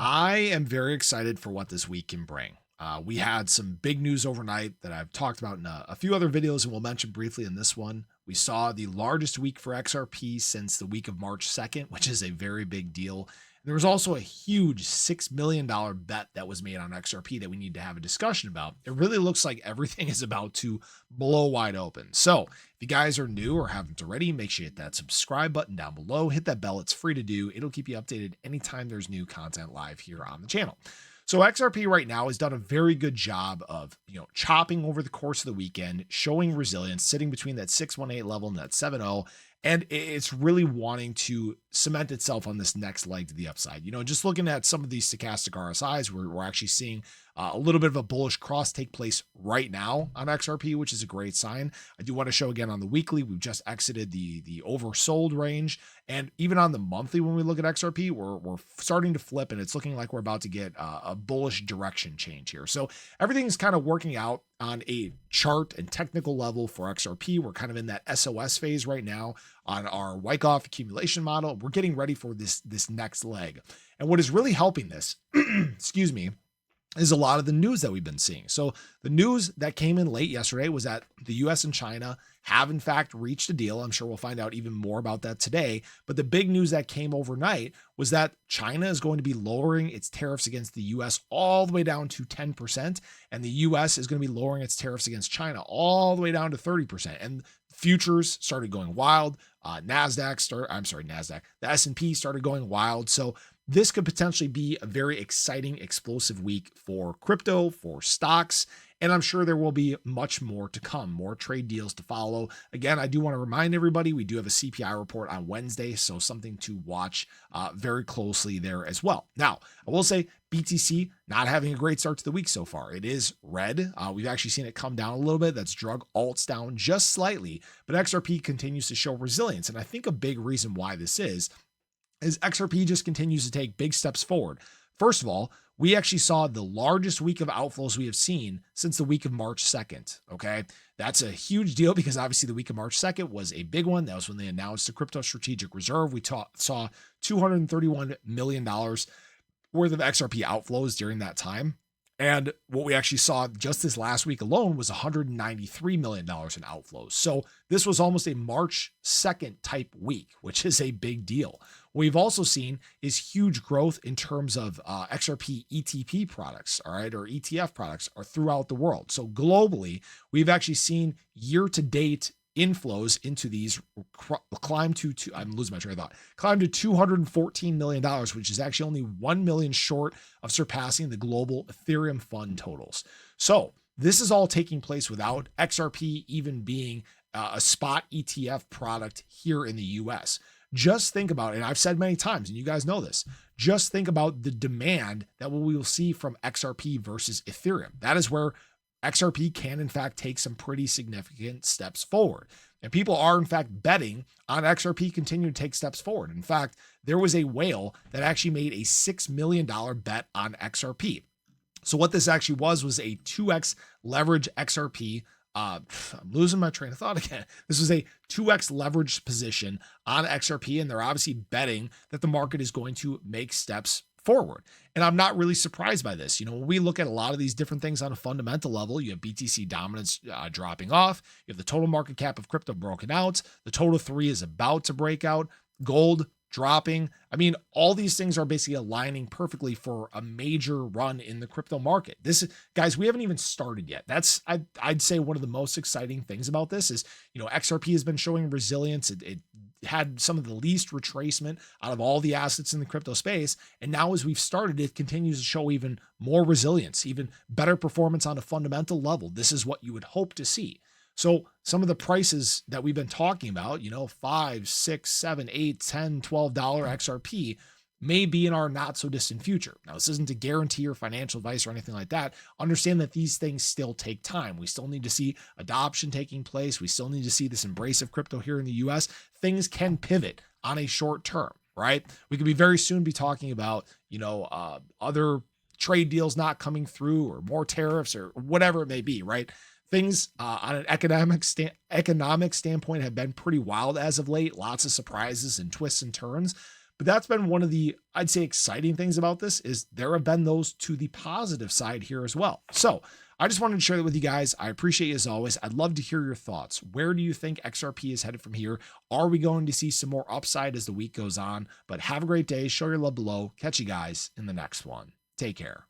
I am very excited for what this week can bring. We had some big news overnight that I've talked about in a few other videos, and we'll mention briefly in this one. We saw the largest week for XRP since the week of March 2nd, which is a very big deal. There was also a huge $6 million bet that was made on XRP that we need to have a discussion about. It really looks like everything is about to blow wide open. So if you guys are new or haven't already, make sure you hit that subscribe button down below. Hit that bell. It's free to do. It'll keep you updated anytime there's new content live here on the channel. So XRP right now has done a very good job of, chopping over the course of the weekend, showing resilience, sitting between that 618 level and that 70. And it's really wanting to cement itself on this next leg to the upside. Just looking at some of these stochastic RSIs, we're actually seeing a little bit of a bullish cross take place right now on XRP, which is a great sign. I do want to show again on the weekly, we've just exited the oversold range. And even on the monthly, when we look at XRP, we're starting to flip, and it's looking like we're about to get a bullish direction change here. So everything's kind of working out on a chart and technical level for XRP. We're kind of in that SOS phase right now on our Wyckoff accumulation model. We're getting ready for this next leg. And what is really helping this, excuse me, is a lot of the news that we've been seeing. So the news that came in late yesterday was that the US and China have in fact reached a deal. I'm sure we'll find out even more about that today. But the big news that came overnight was that China is going to be lowering its tariffs against the US all the way down to 10%. And the US is going to be lowering its tariffs against China all the way down to 30%. And futures started going wild. The S&P started going wild. So this could potentially be a very exciting, explosive week for crypto, for stocks, and I'm sure there will be much more to come, more trade deals to follow. Again, I do want to remind everybody, we do have a CPI report on Wednesday, so something to watch very closely there as well. Now, I will say BTC not having a great start to the week so far. It is red. We've actually seen it come down a little bit. That's drug alts down just slightly, but XRP continues to show resilience. And I think a big reason why this is XRP just continues to take big steps forward. First of all, we actually saw the largest week of outflows we have seen since the week of March 2nd. Okay. That's a huge deal because obviously the week of March 2nd was a big one. That was when they announced the crypto strategic reserve. We saw $231 million worth of XRP outflows during that time. And what we actually saw just this last week alone was $193 million in outflows. So this was almost a March 2nd type week, which is a big deal. What we've also seen is huge growth in terms of XRP ETP products, all right, or ETF products are throughout the world. So globally, we've actually seen year-to-date inflows into these climb to $214 million, which is actually only 1 million short of surpassing the global Ethereum fund totals. So this is all taking place without XRP even being a spot ETF product here in the US. Just think about it. And I've said many times, and you guys know this, just think about the demand that we will see from XRP versus Ethereum. That is where XRP can, in fact, take some pretty significant steps forward. And people are, in fact, betting on XRP continue to take steps forward. In fact, there was a whale that actually made a $6 million bet on XRP. So what this actually was a 2x leverage XRP. I'm losing my train of thought again. This was a 2x leverage position on XRP, and they're obviously betting that the market is going to make steps forward. And I'm not really surprised by this. When we look at a lot of these different things on a fundamental level, you have BTC dominance dropping off. You have the total market cap of crypto broken out. The total 3 is about to break out. Gold dropping. I mean, all these things are basically aligning perfectly for a major run in the crypto market. This is, guys, we haven't even started yet. That's, I'd say one of the most exciting things about this is, XRP has been showing resilience. It had some of the least retracement out of all the assets in the crypto space. And now as we've started, it continues to show even more resilience, even better performance on a fundamental level. This is what you would hope to see. So some of the prices that we've been talking about, $5, $6, $7, $8, $10, $12 XRP may be in our not so distant future. Now, this isn't a guarantee or financial advice or anything like that. Understand that these things still take time. We still need to see adoption taking place. We still need to see this embrace of crypto here in the US. Things can pivot on a short term, right? We could be very soon be talking about, other trade deals not coming through or more tariffs or whatever it may be, right? Things on an economic standpoint have been pretty wild as of late. Lots of surprises and twists and turns. But that's been one of the, I'd say, exciting things about this is there have been those to the positive side here as well. So I just wanted to share that with you guys. I appreciate you as always. I'd love to hear your thoughts. Where do you think XRP is headed from here? Are we going to see some more upside as the week goes on? But have a great day. Show your love below. Catch you guys in the next one. Take care.